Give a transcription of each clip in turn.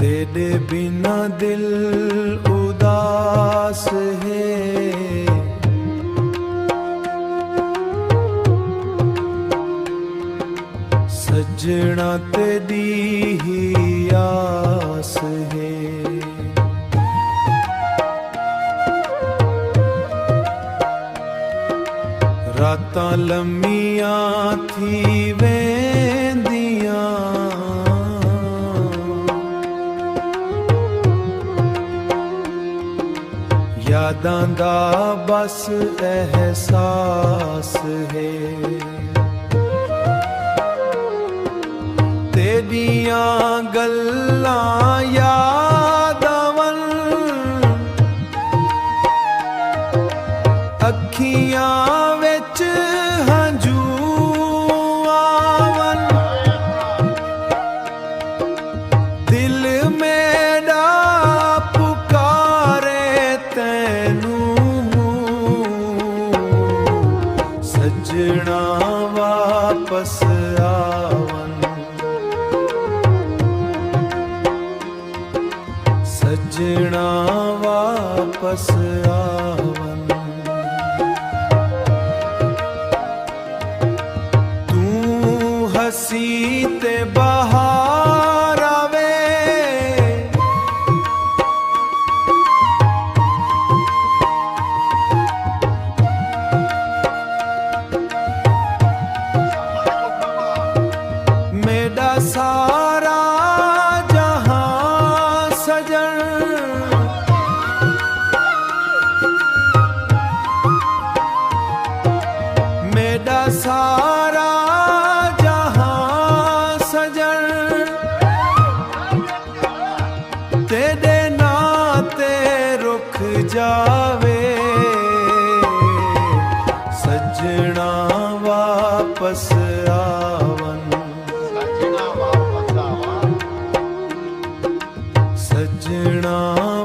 तेरे बिना दिल उदास है, सजना तेरी ही आस है। रातां लम्मियां थी वेंदियां, यादां दा बस एहसास है। तेरियां गल्लां याद आवन, अखियां विच हंझू आवन, दिल मेरा पुकारे तैनू, सजना वापस आवन, सजना वापस आवन। तू हसी ते बहार आवे, मेरा सारा जहां सजन, मेरा सारा जहां सजन, तेरे नाते रुक जावे, सजना वापस आवन, सजना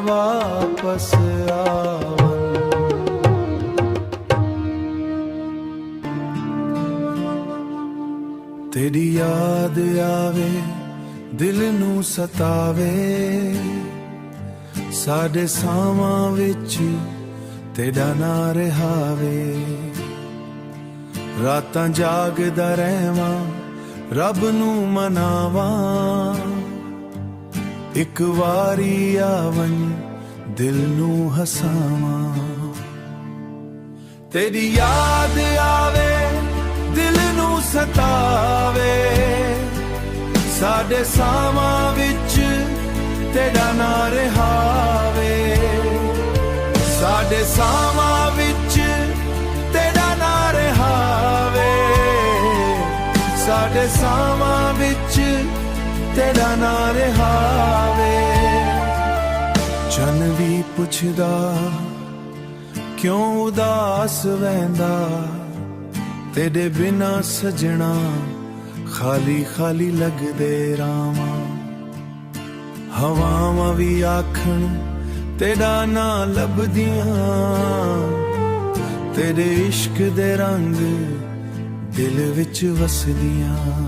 वापस आवन। तेरी याद आवे दिल नू सतावे, साडे सावां विच तेरा ना रहावे, रातां जागदा रहवां रब नू मनावां, एक वारी आवन दिल नू हसावां। तेरी याद आवे दिल नू सतावे, साडे सावां विच तेरा ना रहावे, साडे सावां विच तेरा ना रहावे, साडे सावां विच तेरा ना रहावे। चन भी पुछदा क्यों उदास वैंदा, तेरे बिना सजना खाली खाली लगदे रावां, हवावां भी आखण तेरा ना लभदियां, तेरे इश्क दे रंग दिल विच वसदियां।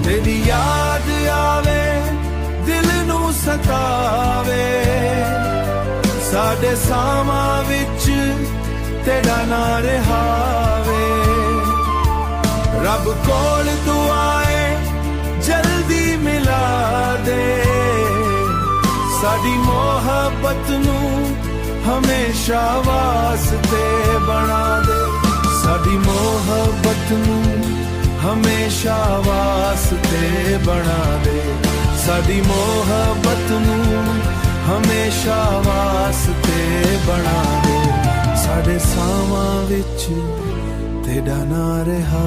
तेरी याद आवे दिल नू सतावे, साडे सावां विच तेरा ना रहावे, रब कोल दुआए जल्दी मिला दे, साडी मोहब्बत नू हमेशा वास्ते बना दे, साडी मोहब्बत नू हमेशा वास्ते बना दे, साडी मोहब्बत नू हमेशा वास्ते बना दे, साडे ਬਾਵਾਂ ਵਿੱਚ ਤੇਰਾ ਨਾ ਰਿਹਾ